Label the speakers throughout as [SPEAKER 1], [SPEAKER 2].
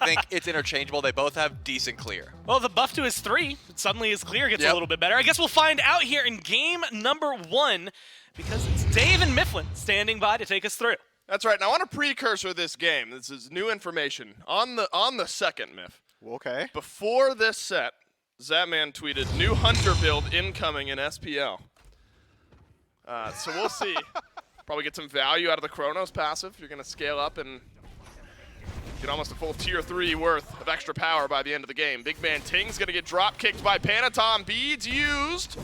[SPEAKER 1] I think it's interchangeable. They both have decent clear.
[SPEAKER 2] Well, the buff to his 3, suddenly his clear gets a little bit better. I guess we'll find out here in game number 1, because it's Dave and Mifflin standing by to take us through.
[SPEAKER 3] That's right. Now, on a precursor of this game, this is new information. On the second, Miff.
[SPEAKER 4] Okay.
[SPEAKER 3] Before this set, Zapman tweeted, "New Hunter build incoming in SPL." So we'll see. Probably get some value out of the Chronos passive. You're going to scale up and get almost a full tier 3 worth of extra power by the end of the game. Big Man Ting's going to get drop kicked by Panatom. Beads used.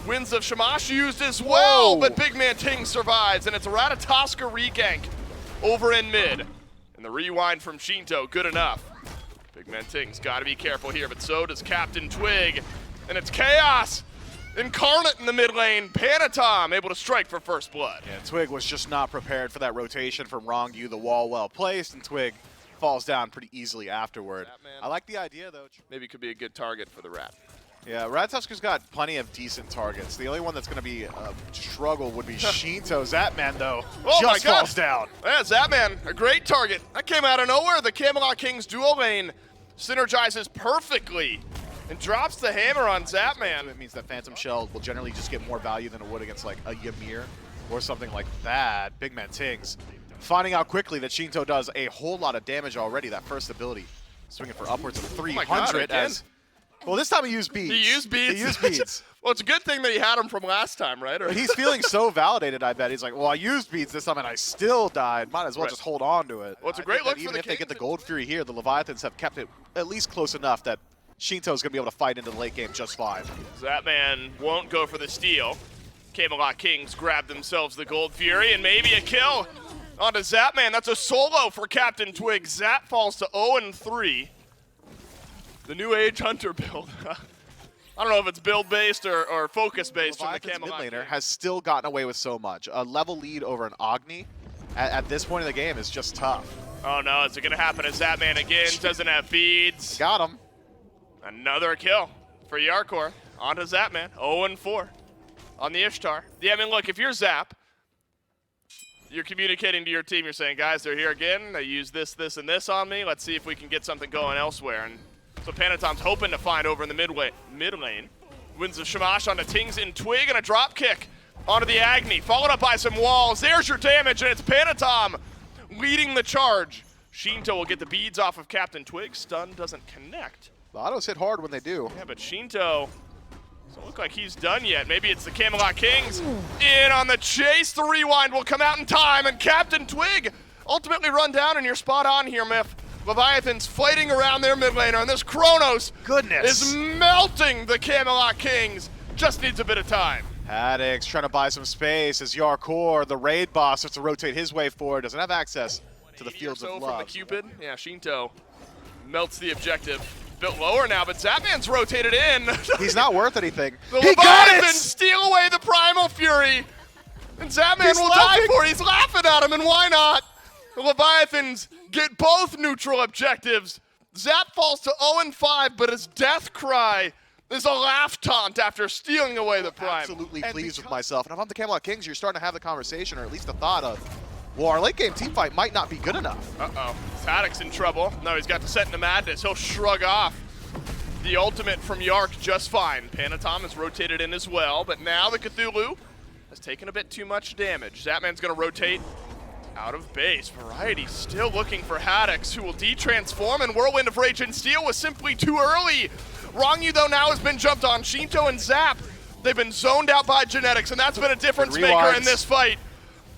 [SPEAKER 3] Winds of Shamash used as well, but Big Man Ting survives, and it's a Ratatoska regank over in mid. And the rewind from Shinto, good enough. Big Man Ting's got to be careful here, but so does Captain Twig. And it's Chaos incarnate in the mid lane. Panatom able to strike for first blood.
[SPEAKER 4] Yeah, Twig was just not prepared for that rotation from Rongyu, the wall well placed, and Twig falls down pretty easily afterward. I like the idea, though.
[SPEAKER 3] Maybe could be a good target for the Rat.
[SPEAKER 4] Yeah, Ratatuska's got plenty of decent targets. The only one that's going to be a struggle would be Shinto. Zapman, though, just falls down.
[SPEAKER 3] Yeah, Zapman, a great target. That came out of nowhere. The Camelot Kings dual lane synergizes perfectly and drops the hammer on Zapman.
[SPEAKER 4] It means that Phantom Shell will generally just get more value than it would against like a Ymir or something like that. Big Man Tings finding out quickly that Shinto does a whole lot of damage already. That first ability, swinging for upwards of 300 as... Well, this time he used beads.
[SPEAKER 3] He used beads.
[SPEAKER 4] He used beads.
[SPEAKER 3] Well, it's a good thing that he had him from last time, right?
[SPEAKER 4] But he's feeling so validated, I bet. He's like, well, I used beads this time and I still died. Might as well just hold on to it.
[SPEAKER 3] Well, it's a great look for
[SPEAKER 4] even
[SPEAKER 3] the
[SPEAKER 4] if they get the Gold Fury here, the Leviathans have kept it at least close enough that Shinto's going to be able to fight into the late game just fine.
[SPEAKER 3] Zapman won't go for the steal. Camelot Kings grab themselves the Gold Fury and maybe a kill onto Zapman. That's a solo for Captain Twig. Zap falls to 0-3. The New Age Hunter build. I don't know if it's build-based or focus-based from the Camelot.
[SPEAKER 4] Mid laner has still gotten away with so much. A level lead over an Agni at this point in the game is just tough.
[SPEAKER 3] Oh no, is it going to happen to Zapman again? Doesn't have beads.
[SPEAKER 4] Got him.
[SPEAKER 3] Another kill for Yarkor onto Zapman. 0-4 on the Ishtar. Yeah, I mean, look, if you're Zap, you're communicating to your team. You're saying, guys, they're here again. They use this, this, and this on me. Let's see if we can get something going elsewhere. And so Panatom's hoping to find over in the mid lane. Winds of Shamash onto Tings and Twig, and a drop kick onto the Agni, followed up by some walls. There's your damage, and it's Panatom leading the charge. Shinto will get the beads off of Captain Twig. Stun doesn't connect.
[SPEAKER 4] The autos hit hard when they do.
[SPEAKER 3] Yeah, but Shinto doesn't look like he's done yet. Maybe it's the Camelot Kings in on the chase. The rewind will come out in time, and Captain Twig ultimately run down, and you're spot on here, Miff. Leviathans fighting around their mid laner, and this Chronos is melting the Camelot Kings. Just needs a bit of time.
[SPEAKER 4] Haddix trying to buy some space as Yarkor, the raid boss, starts to rotate his way forward. Doesn't have access to the fields of love.
[SPEAKER 3] From the Cupid. Yeah, Shinto melts the objective. Bit lower now, but Zapman's rotated in.
[SPEAKER 4] He's not worth anything.
[SPEAKER 3] The Leviathans steal away the Primal Fury, and Zapman will die for it. He's laughing at him, and why not? The Leviathans get both neutral objectives. Zap falls to 0-5, but his death cry is a laugh taunt after stealing away the Prime.
[SPEAKER 4] Absolutely pleased with myself. And if I'm the Camelot Kings, you're starting to have the conversation, or at least the thought of, well, our late game team fight might not be good enough.
[SPEAKER 3] Uh-oh. Haddix in trouble. No, he's got to set into madness. He'll shrug off the ultimate from Yark just fine. Panatom is rotated in as well, but now the Cthulhu has taken a bit too much damage. Zapman's going to rotate out of base. Variety still looking for Haddix, who will de-transform, and Whirlwind of Rage and Steel was simply too early. Rongyu, though, now has been jumped on. Shinto and Zap, they've been zoned out by genetics, and that's been a difference maker in this fight.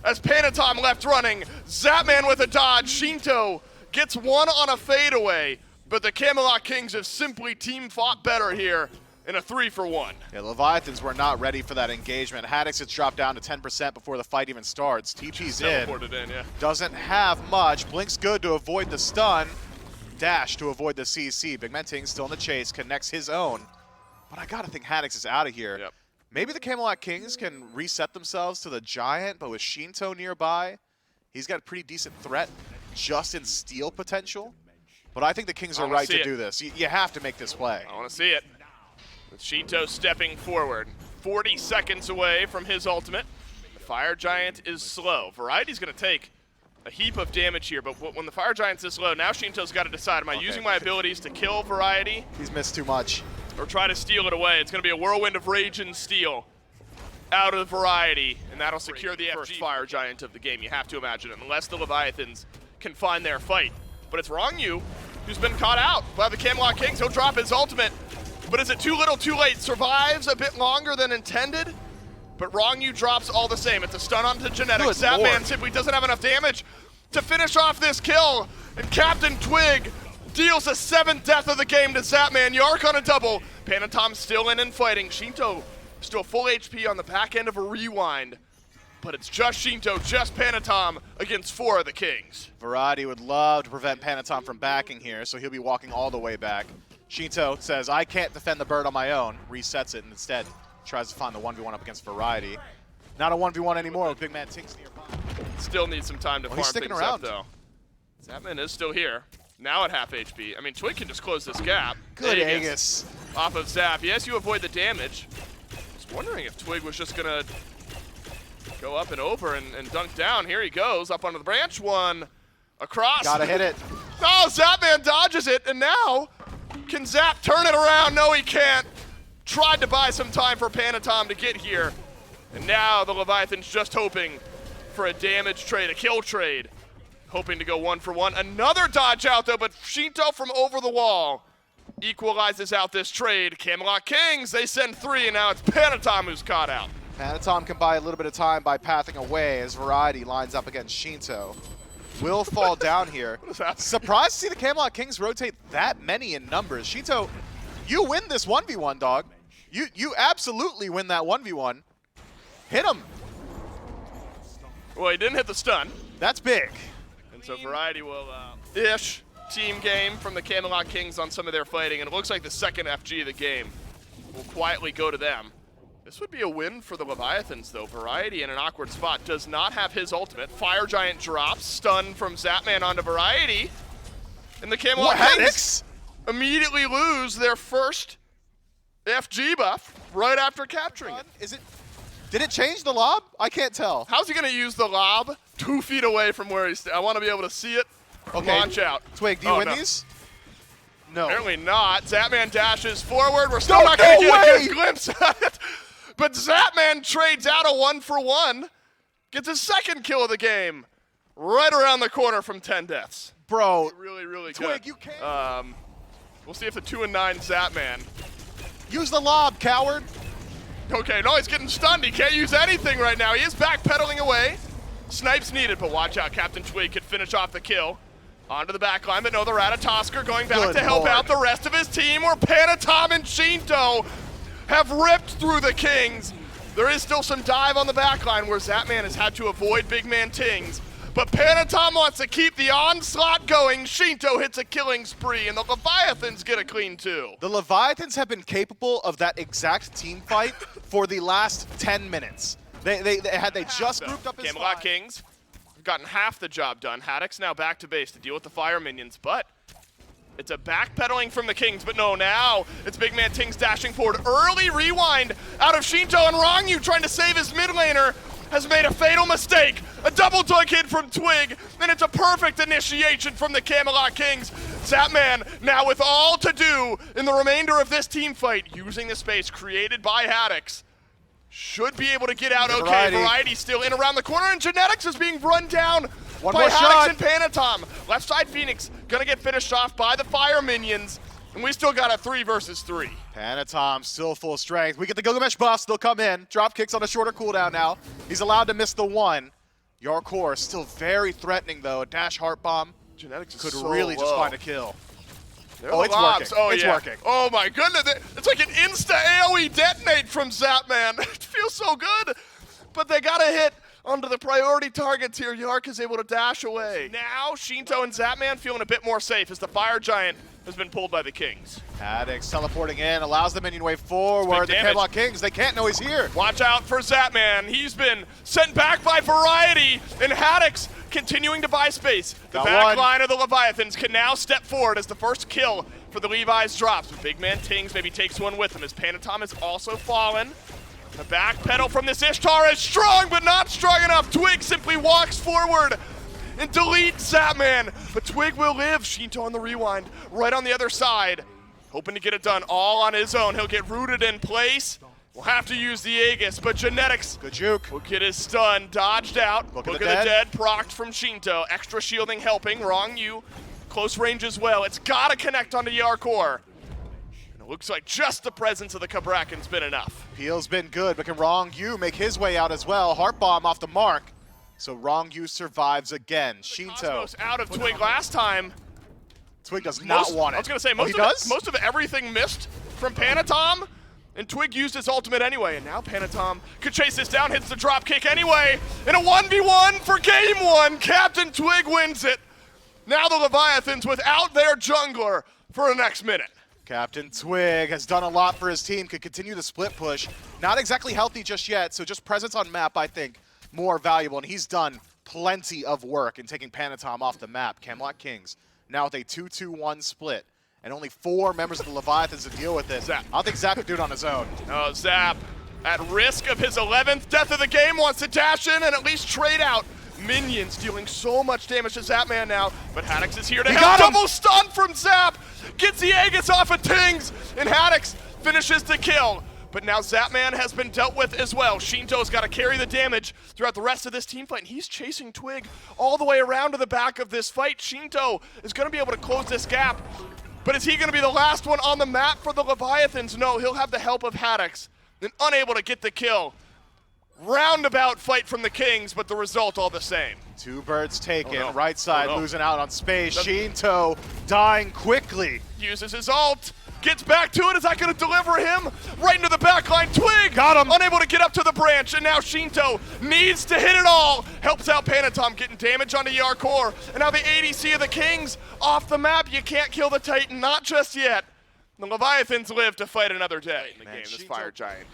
[SPEAKER 3] As Panatom left running, Zapman with a dodge. Shinto gets one on a fadeaway, but the Camelot Kings have simply team fought better here in a 3-for-1.
[SPEAKER 4] Yeah, Leviathans were not ready for that engagement. Haddix has dropped down to 10% before the fight even starts. TP's in.
[SPEAKER 3] Yeah.
[SPEAKER 4] Doesn't have much. Blink's good to avoid the stun. Dash to avoid the CC. Big Man Ting still in the chase, connects his own. But I gotta think Haddix is out of here.
[SPEAKER 3] Yep.
[SPEAKER 4] Maybe the Camelot Kings can reset themselves to the Giant, but with Shinto nearby, he's got a pretty decent threat just in steal potential. But I think the Kings are right to do this. You have to make this play.
[SPEAKER 3] I want to see it. With Shinto stepping forward, 40 seconds away from his ultimate. The Fire Giant is slow. Variety's going to take a heap of damage here, but when the Fire Giant's this low, now Shinto's got to decide, am I using my abilities to kill Variety?
[SPEAKER 4] He's missed too much.
[SPEAKER 3] Or try to steal it away. It's going to be a whirlwind of rage and steel out of Variety, and that'll secure the first Fire Giant of the game, you have to imagine, unless the Leviathans can find their fight. But it's Rongyu who's been caught out by the Camelot Kings. He'll drop his ultimate, but is it too little too late? Survives a bit longer than intended, but Rongyu drops all the same. It's a stun onto Genetics. Zapman simply doesn't have enough damage to finish off this kill, and Captain Twig deals the 7th death of the game to Zapman. Yark on a double. Panatom still in and fighting. Shinto still full HP on the back end of a rewind, but it's just Shinto, just Panatom against 4 of the Kings.
[SPEAKER 4] Variety would love to prevent Panatom from backing here, so he'll be walking all the way back. Shinto says, I can't defend the bird on my own, resets it, and instead tries to find the 1v1 up against Variety. Not a 1v1 anymore with Big Man Tinks nearby.
[SPEAKER 3] Still needs some time to farm things up, though. Zapman is still here. Now at half HP. I mean, Twig can just close this gap.
[SPEAKER 4] Good Aegis.
[SPEAKER 3] Off of Zap. Yes, you avoid the damage. I was wondering if Twig was just going to go up and over and dunk down. Here he goes, up onto the branch. One across.
[SPEAKER 4] Gotta hit it.
[SPEAKER 3] Oh, Zapman dodges it, and now can Zap turn it around? No, he can't. Tried to buy some time for Panatom to get here. And now the Leviathan's just hoping for a damage trade, a kill trade. Hoping to go 1-for-1. Another dodge out, though, but Shinto from over the wall equalizes out this trade. Camelot Kings, they send 3, and now it's Panatom who's caught out.
[SPEAKER 4] Panatom can buy a little bit of time by pathing away as Variety lines up against Shinto. Will fall down here. Surprised to see the Camelot Kings rotate that many in numbers. Shinto, you win this 1v1, dog. You absolutely win that 1v1. Hit him.
[SPEAKER 3] Well, he didn't hit the stun.
[SPEAKER 4] That's big.
[SPEAKER 3] And so Variety will, ish, team game from the Camelot Kings on some of their fighting, and it looks like the second FG of the game will quietly go to them. This would be a win for the Leviathans, though. Variety in an awkward spot, does not have his ultimate. Fire Giant drops, stun from Zapman onto Variety, and the Camelot Kings immediately lose their first FG buff right after capturing it.
[SPEAKER 4] Did it change the lob? I can't tell.
[SPEAKER 3] How's he going to use the lob 2 feet away from where he's... I want to be able to see it launch out.
[SPEAKER 4] Twig, do you win these? No.
[SPEAKER 3] Apparently not. Zapman dashes forward. We're still not going to get a good glimpse at it. But Zapman trades out a 1-for-1. Gets his 2nd kill of the game. Right around the corner from 10 deaths.
[SPEAKER 4] Bro.
[SPEAKER 3] Really, really
[SPEAKER 4] Twig,
[SPEAKER 3] good.
[SPEAKER 4] you can't.
[SPEAKER 3] We'll see if the 2 and 9 Zapman.
[SPEAKER 4] Use the lob, coward.
[SPEAKER 3] Okay, no, he's getting stunned. He can't use anything right now. He is backpedaling away. Snipes needed, but watch out. Captain Twig could finish off the kill. Onto the back line, but no, the Ratatosker going back to help out the rest of his team, where Panatom and Shinto have ripped through the Kings. There is still some dive on the back line where Zapman has had to avoid Big Man Tings. But Panatom wants to keep the onslaught going. Shinto hits a killing spree, and the Leviathans get a clean 2.
[SPEAKER 4] The Leviathans have been capable of that exact team fight for the last 10 minutes. They just grouped up as
[SPEAKER 3] Camelot Kings have gotten half the job done. Haddock's now back to base to deal with the fire minions, but it's a backpedaling from the Kings, but no, now it's Big Man Tings dashing forward. Early rewind out of Shinto, and Rongyu trying to save his mid laner has made a fatal mistake. A double dunk hit from Twig, and it's a perfect initiation from the Camelot Kings. Zapman now with all to do in the remainder of this team fight, using the space created by Haddox. Should be able to get out okay. Variety still in around the corner, and Genetics is being run down by Haddox and Panatom. Left side Phoenix gonna get finished off by the fire minions, and we still got a 3 versus 3.
[SPEAKER 4] Panatom still full strength. We get the Gilgamesh buffs, they'll come in. Drop kicks on a shorter cooldown now. He's allowed to miss the 1. Yarkor still very threatening though. A dash heart bomb.
[SPEAKER 3] Genetics
[SPEAKER 4] could
[SPEAKER 3] so
[SPEAKER 4] really
[SPEAKER 3] low.
[SPEAKER 4] just find a kill.
[SPEAKER 3] Oh, it's working. Oh,
[SPEAKER 4] it's working.
[SPEAKER 3] Oh my goodness, it's like an insta AoE detonate from Zapman. It feels so good, but they gotta hit onto the priority targets here. Yark is able to dash away. Now Shinto and Zapman feeling a bit more safe as the Fire Giant has been pulled by the Kings.
[SPEAKER 4] Haddox teleporting in, allows the minion wave forward. The Camelot Kings, they can't know he's here.
[SPEAKER 3] Watch out for Zapman. He's been sent back by Variety, and Haddox continuing to buy space. The back line of the Leviathans can now step forward as the first kill for the Levi's drops. But Big Man Tings maybe takes one with him as Panatom has also fallen. The back pedal from this Ishtar is strong, but not strong enough. Twig simply walks forward and delete Zapman. But Twig will live. Shinto on the rewind, right on the other side. Hoping to get it done all on his own. He'll get rooted in place. We'll have to use the Aegis, but Genetics
[SPEAKER 4] Good juke.
[SPEAKER 3] will get his stun, dodged out.
[SPEAKER 4] Look
[SPEAKER 3] Look
[SPEAKER 4] at
[SPEAKER 3] at
[SPEAKER 4] the
[SPEAKER 3] the dead, procced from Shinto. Extra shielding helping, wrong you. Close range as well. It's gotta connect onto Yarkor. And it looks like just the presence of the Kabrakan's been enough.
[SPEAKER 4] Peel's been good, but can Wrong Yu make his way out as well? Heart Bomb off the mark. So Wrong Yu survives again. Shinto.
[SPEAKER 3] Cosmos out of Twig last time.
[SPEAKER 4] Twig does not want it.
[SPEAKER 3] I was gonna say,
[SPEAKER 4] he does?
[SPEAKER 3] most of everything missed from Panatom. And Twig used his ultimate anyway, and now Panatom could chase this down, hits the drop kick anyway. In a 1v1 for game one, Captain Twig wins it. Now the Leviathans without their jungler for the next minute.
[SPEAKER 4] Captain Twig has done a lot for his team, could continue the split push. Not exactly healthy just yet, so just presence on map, I think, more valuable. And he's done plenty of work in taking Panatom off the map. Camelot Kings now with a 2-2-1 split. And only 4 members of the Leviathans to deal with this.
[SPEAKER 3] Zap.
[SPEAKER 4] I don't think Zap can do it on his own.
[SPEAKER 3] Oh, Zap, at risk of his 11th death of the game, wants to dash in and at least trade out. Minions dealing so much damage to Zapman now, but Haddix is here to help. Double stun from Zap! Gets the Aegis off of Tings, and Haddix finishes the kill. But now Zapman has been dealt with as well. Shinto's got to carry the damage throughout the rest of this team fight, and he's chasing Twig all the way around to the back of this fight. Shinto is going to be able to close this gap. But is he going to be the last one on the map for the Leviathans? No, he'll have the help of Haddix. And unable to get the kill. Roundabout fight from the Kings, but the result all the same.
[SPEAKER 4] 2 birds taken.
[SPEAKER 3] Oh, no.
[SPEAKER 4] Right side
[SPEAKER 3] Oh, no.
[SPEAKER 4] losing out on space. Shinto dying quickly.
[SPEAKER 3] Uses his ult. Gets back to it. Is that going to deliver him? Right into the backline. Twig!
[SPEAKER 4] Got him.
[SPEAKER 3] Unable to get up to the branch, and now Shinto needs to hit it all. Helps out Panatom, getting damage onto Yarkor. And now the ADC of the Kings off the map. You can't kill the Titan, not just yet. The Leviathans live to fight another day in the game. This
[SPEAKER 4] Shinto-
[SPEAKER 3] Fire Giant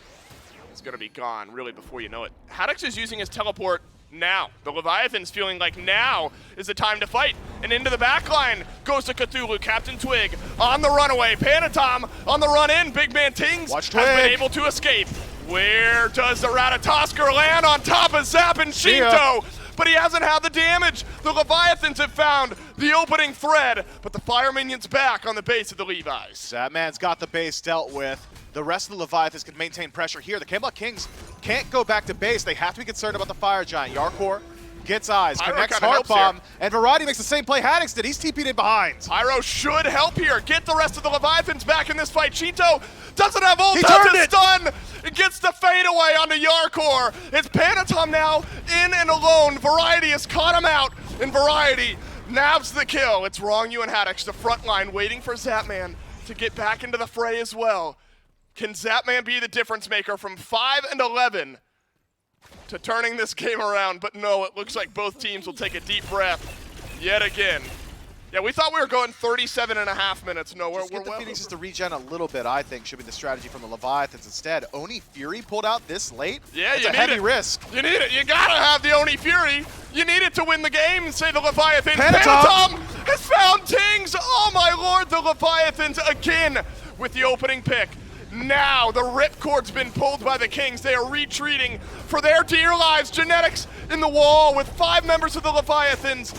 [SPEAKER 3] is going to be gone, really, before you know it. Haddix is using his teleport now. The Leviathan's feeling like now is the time to fight. And into the backline goes to Cthulhu. Captain Twig on the runaway. Panatom on the run in. Big man Tings
[SPEAKER 4] Watch
[SPEAKER 3] has been
[SPEAKER 4] Twig.
[SPEAKER 3] able to escape. Where does the Ratatosker land? On top of Zap and
[SPEAKER 4] See ya.
[SPEAKER 3] Shinto. But he hasn't had the damage. The Leviathans have found the opening thread, but the Fire Minion's back on the base of the Levi's.
[SPEAKER 4] Zapman's got the base dealt with. The rest of the Leviathans can maintain pressure here. The Camelot Kings can't go back to base. They have to be concerned about the Fire Giant. Yarkor gets eyes,
[SPEAKER 3] Pyro
[SPEAKER 4] connects
[SPEAKER 3] kinda
[SPEAKER 4] Heart
[SPEAKER 3] helps here.
[SPEAKER 4] Bomb, and Variety makes the same play Haddix did. He's TP'd in behind.
[SPEAKER 3] Pyro should help here. Get the rest of the Leviathans back in this fight. Shinto doesn't have ult.
[SPEAKER 4] He
[SPEAKER 3] Does
[SPEAKER 4] turned
[SPEAKER 3] a
[SPEAKER 4] it.
[SPEAKER 3] stun. It gets the fade away onto Yarkor. It's Panatom now in and alone. Variety has caught him out, and Variety nabs the kill. It's Wrong You and Haddix, the front line, waiting for Zapman to get back into the fray as well. Can Zapman be the difference maker from 5-11 to turning this game around? But no, it looks like both teams will take a deep breath yet again. Yeah, we thought we were going 37.5 minutes. No, we're
[SPEAKER 4] Just get the
[SPEAKER 3] well
[SPEAKER 4] Phoenixes
[SPEAKER 3] over.
[SPEAKER 4] to regen a little bit, I think, should be the strategy from the Leviathans. Instead, Oni Fury pulled out this late?
[SPEAKER 3] Yeah,
[SPEAKER 4] It's
[SPEAKER 3] you
[SPEAKER 4] a
[SPEAKER 3] need
[SPEAKER 4] heavy
[SPEAKER 3] it.
[SPEAKER 4] risk.
[SPEAKER 3] You need it. You gotta have the Oni Fury. You need it to win the game, say the Leviathans.
[SPEAKER 4] Panatom
[SPEAKER 3] has found Tings. Oh my lord, the Leviathans again with the opening pick. Now the ripcord's been pulled by the Kings. They are retreating for their dear lives. Genetics in the wall with 5 members of the Leviathans.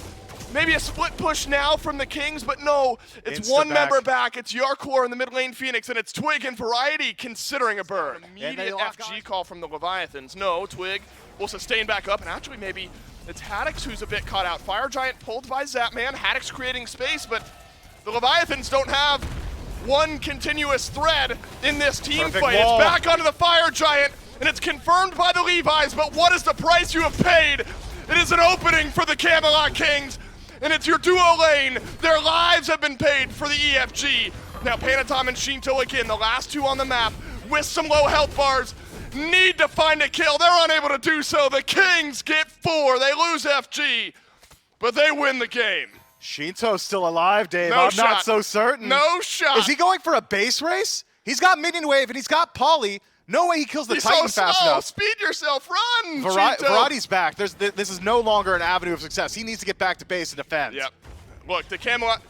[SPEAKER 3] Maybe a split push now from the Kings, but no, it's
[SPEAKER 4] Insta
[SPEAKER 3] one
[SPEAKER 4] back.
[SPEAKER 3] member back. It's Yarkor in the mid lane Phoenix, and it's Twig and Variety considering a bird.
[SPEAKER 4] they
[SPEAKER 3] Immediate
[SPEAKER 4] lock
[SPEAKER 3] FG
[SPEAKER 4] eyes.
[SPEAKER 3] call from the Leviathans. No, Twig will sustain back up, and actually maybe it's Haddix who's a bit caught out. Fire Giant pulled by Zapman. Haddix creating space, but the Leviathans don't have one continuous thread in this team
[SPEAKER 4] Perfect
[SPEAKER 3] fight.
[SPEAKER 4] wall.
[SPEAKER 3] It's back onto the Fire Giant, and it's confirmed by the Levi's, but what is the price you have paid? It is an opening for the Camelot Kings, and it's your duo lane. Their lives have been paid for the EFG. Now Panatom and Shinto again, the last 2 on the map, with some low health bars, need to find a kill. They're unable to do so. The Kings get 4. They lose FG, but they win the game.
[SPEAKER 4] Shinto's still alive, Dave.
[SPEAKER 3] No
[SPEAKER 4] I'm
[SPEAKER 3] shot.
[SPEAKER 4] not so certain.
[SPEAKER 3] No shot.
[SPEAKER 4] Is he going for a base race? He's got minion wave and he's got Poly. No way he kills the
[SPEAKER 3] He's
[SPEAKER 4] Titan
[SPEAKER 3] so
[SPEAKER 4] fast
[SPEAKER 3] slow.
[SPEAKER 4] enough.
[SPEAKER 3] Speed yourself. Run, Shinto.
[SPEAKER 4] Variety's back. This is no longer an avenue of success. He needs to get back to base and defend.
[SPEAKER 3] Yep. Look, the Camelot.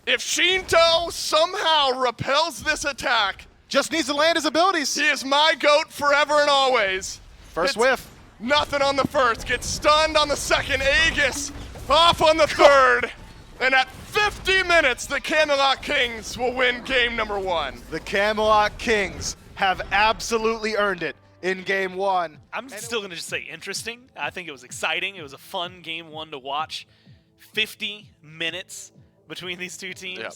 [SPEAKER 3] If Shinto somehow repels this attack,
[SPEAKER 4] Just needs to land his abilities.
[SPEAKER 3] he is my GOAT forever and always.
[SPEAKER 4] First
[SPEAKER 3] It's
[SPEAKER 4] whiff.
[SPEAKER 3] Nothing on the first. Gets stunned on the second. Aegis off on the third. And at 50 minutes, the Camelot Kings will win game number 1.
[SPEAKER 4] The Camelot Kings have absolutely earned it in game 1.
[SPEAKER 2] I'm still going to just say interesting. I think it was exciting. It was a fun game 1 to watch. 50 minutes between these two teams.
[SPEAKER 3] Yep.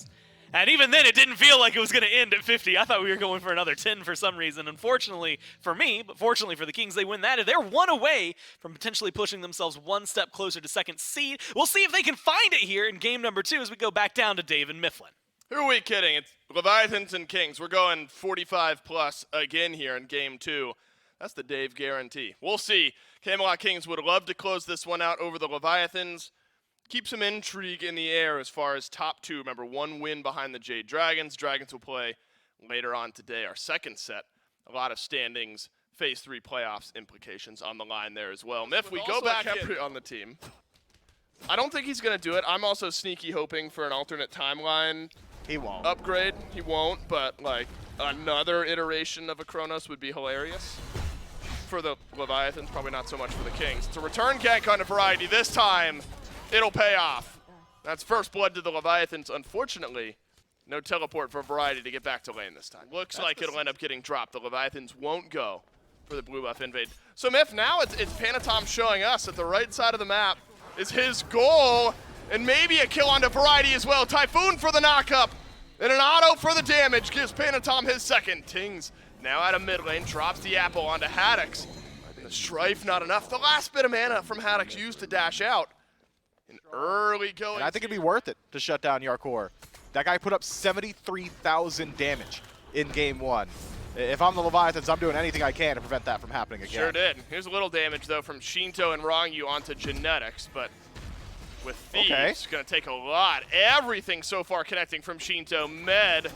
[SPEAKER 2] And even then, it didn't feel like it was going to end at 50. I thought we were going for another 10 for some reason. Unfortunately for me, but fortunately for the Kings, they win that. And they're one away from potentially pushing themselves one step closer to second seed. We'll see if they can find it here in game number 2 as we go back down to Dave and Mifflin.
[SPEAKER 3] Who are we kidding? It's Leviathans and Kings. We're going 45 plus again here in game 2. That's the Dave guarantee. We'll see. Camelot Kings would love to close this one out over the Leviathans. Keep some intrigue in the air as far as top 2. Remember, 1 win behind the Jade Dragons. Dragons will play later on today, our second set. A lot of standings, Phase 3 playoffs implications on the line there as well. Miff, we go back on the team. I don't think he's going to do it. I'm also sneaky hoping for an alternate timeline
[SPEAKER 4] He won't.
[SPEAKER 3] upgrade. He won't, but like another iteration of a Kronos would be hilarious. For the Leviathans, probably not so much for the Kings. It's a return gank on a Variety. This time, it'll pay off. That's first blood to the Leviathans. Unfortunately, no teleport for Variety to get back to lane this time. Looks like it'll end up getting dropped. The Leviathans won't go for the blue buff invade. So Miff, now it's Panatom showing us that the right side of the map is his goal, and maybe a kill onto Variety as well. Typhoon for the knockup, and an auto for the damage gives Panatom his second. Tings now out of mid lane, drops the apple onto Haddix. And the Strife not enough. The last bit of mana from Haddix used to dash out. An early going.
[SPEAKER 4] And I think it'd be worth it to shut down Yarkor. That guy put up 73,000 damage in game 1. If I'm the Leviathans, I'm doing anything I can to prevent that from happening again.
[SPEAKER 3] Sure did. Here's a little damage, though, from Shinto and Rongyu onto Genetics, but with Thieves, going to take a lot. Everything so far connecting from Shinto. Med,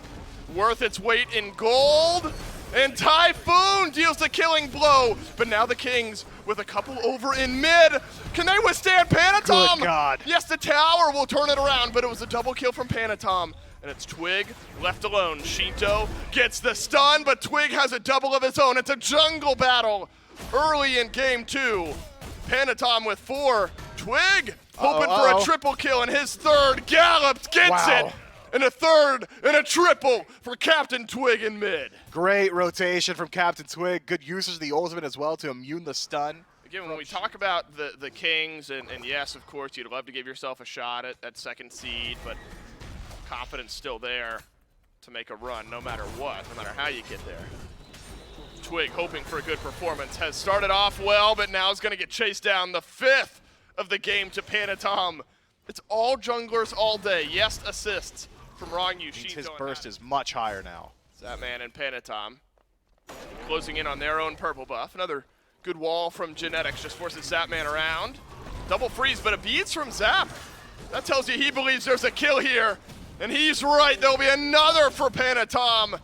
[SPEAKER 3] worth its weight in gold, and Typhoon deals the killing blow, but now the Kings with a couple over in mid. Can they withstand Panatom?
[SPEAKER 4] Good God.
[SPEAKER 3] Yes, the tower will turn it around, but it was a double kill from Panatom. And it's Twig left alone. Shinto gets the stun, but Twig has a double of his own. It's a jungle battle early in game 2. Panatom with 4. Twig hoping for a triple kill, and his third gallops gets it. And a third and a triple for Captain Twig in mid.
[SPEAKER 4] Great rotation from Captain Twig. Good usage of the ultimate as well to immune the stun.
[SPEAKER 3] Again, when we talk about the Kings, and yes, of course, you'd love to give yourself a shot at second seed, but confidence still there to make a run no matter what, no matter how you get there. Twig, hoping for a good performance, has started off well, but now is going to get chased down. The 5th of the game to Panatom. It's all junglers all day. Yes, assists from Rongyu.
[SPEAKER 4] His burst is much higher now.
[SPEAKER 3] Zapman and Panatom closing in on their own purple buff. Another good wall from Genetics just forces Zapman around. Double freeze, but a beads from Zap. That tells you he believes there's a kill here. And he's right, there'll be another for Panatom.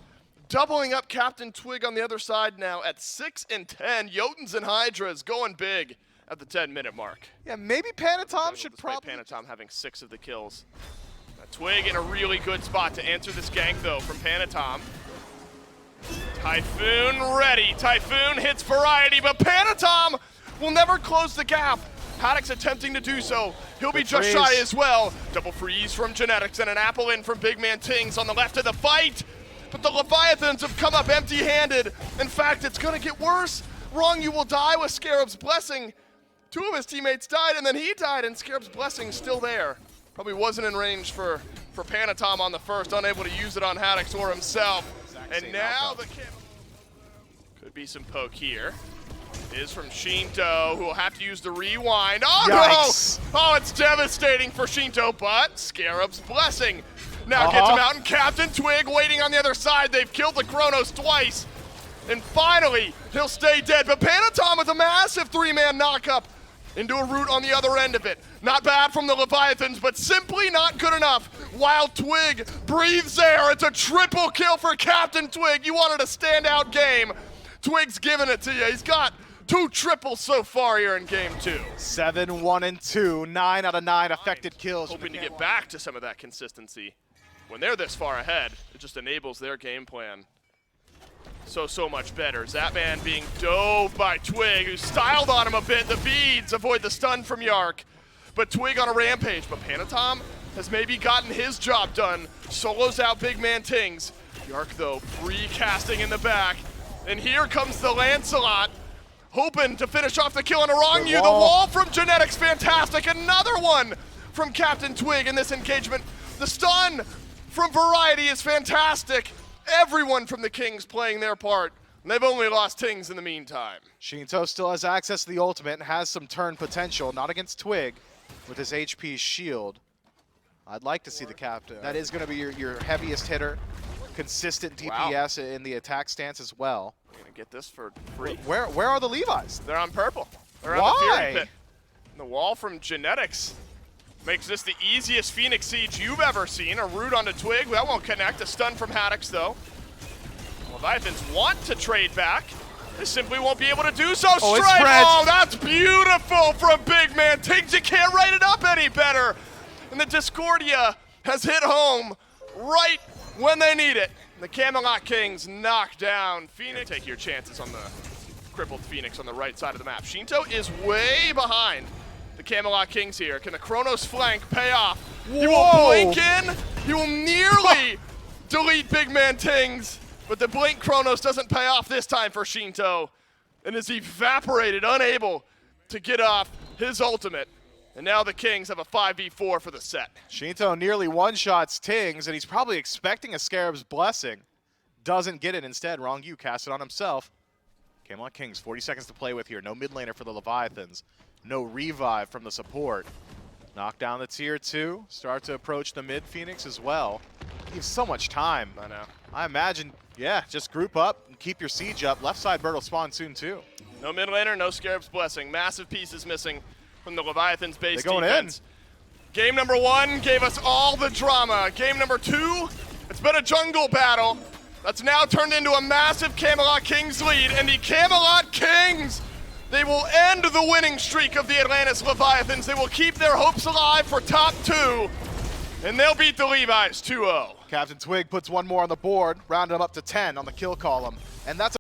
[SPEAKER 3] Doubling up Captain Twig on the other side now at 6 and 10. Jotuns and Hydras going big at the 10-minute mark.
[SPEAKER 4] Yeah, maybe Panatom should probably...
[SPEAKER 3] Panatom having 6 of the kills. Twig in a really good spot to answer this gank, though, from Panatom. Typhoon ready. Typhoon hits Variety, but Panatom will never close the gap. Haddix attempting to do so. He'll be just shy as well. Double freeze from Genetics and an apple in from Big Man Tings on the left of the fight. But the Leviathans have come up empty-handed. In fact, it's going to get worse. Rongyu will die with Scarab's Blessing. 2 of his teammates died, and then he died, and Scarab's Blessing still there. Probably wasn't in range for Panatom on the first, unable to use it on Haddix or himself. And now the could be some poke here. Is from Shinto, who will have to use the rewind. Oh,
[SPEAKER 4] yikes.
[SPEAKER 3] No! Oh, it's devastating for Shinto, but Scarab's Blessing now gets him out, and Captain Twig waiting on the other side. They've killed the Kronos twice, and finally, he'll stay dead. But Panatom with a massive 3-man knockup into a root on the other end of it. Not bad from the Leviathans, but simply not good enough. While Twig breathes air, it's a triple kill for Captain Twig. You wanted a standout game. Twig's giving it to you. He's got 2 triples so far here in game 2.
[SPEAKER 4] 7, 1, and 2. 9 out of 9 affected kills.
[SPEAKER 3] Hoping to get back to some of that consistency. When they're this far ahead, it just enables their game plan so much better. Zapman being dove by Twig, who styled on him a bit. The beads avoid the stun from Yark. but Twig on a rampage. But Panatom has maybe gotten his job done. Solos out big man Tings. Yark, though, free casting in the back. And here comes the Lancelot, hoping to finish off the kill on Arangu. The wall from Genetics, fantastic. Another one from Captain Twig in this engagement. The stun from Variety is fantastic. Everyone from the Kings playing their part. And they've only lost Tings in the meantime.
[SPEAKER 4] Shinto still has access to the ultimate and has some turn potential, not against Twig with his HP shield. I'd like to see the captain. That is going to be your heaviest hitter. Consistent DPS in the attack stance as well.
[SPEAKER 3] We're gonna get this for free.
[SPEAKER 4] Where are the Levi's?
[SPEAKER 3] They're on purple. They're on the Fury Pit. And the wall from Genetics makes this the easiest Phoenix Siege you've ever seen. A root onto Twig, that won't connect. A stun from Haddix though. Leviathans want to trade back. They simply won't be able to do so.
[SPEAKER 4] Oh,
[SPEAKER 3] Strike! Oh, that's beautiful from big man Tings. You can't write it up any better. And the Discordia has hit home right when they need it. The Camelot Kings knock down Phoenix. Take your chances on the crippled Phoenix on the right side of the map. Shinto is way behind the Camelot Kings here. Can the Chronos flank pay off?
[SPEAKER 4] Whoa.
[SPEAKER 3] He will blink in. He will nearly delete big man Tings, but the blink Chronos doesn't pay off this time for Shinto and is evaporated, unable to get off his ultimate. And now the Kings have a 5v4 for the set.
[SPEAKER 4] Shinto nearly one-shots Tings, and he's probably expecting a Scarab's Blessing. Doesn't get it instead. Wrong you, cast it on himself. Camelot Kings, 40 seconds to play with here. No mid laner for the Leviathans. No revive from the support. Knock down the tier 2. Start to approach the mid Phoenix as well. You have so much time.
[SPEAKER 3] I know.
[SPEAKER 4] I imagine, yeah, just group up and keep your siege up. Left side bird will spawn soon too.
[SPEAKER 3] No mid laner, no Scarab's Blessing. Massive pieces missing from the Leviathans base
[SPEAKER 4] They're going
[SPEAKER 3] defense. Game number 1 gave us all the drama. Game number 2, it's been a jungle battle that's now turned into a massive Camelot Kings lead, and the Camelot Kings, they will end the winning streak of the Atlantis Leviathans. They will keep their hopes alive for top 2, and they'll beat the Levi's 2-0.
[SPEAKER 4] Captain Twig puts one more on the board, rounded him up to 10 on the kill column, and that's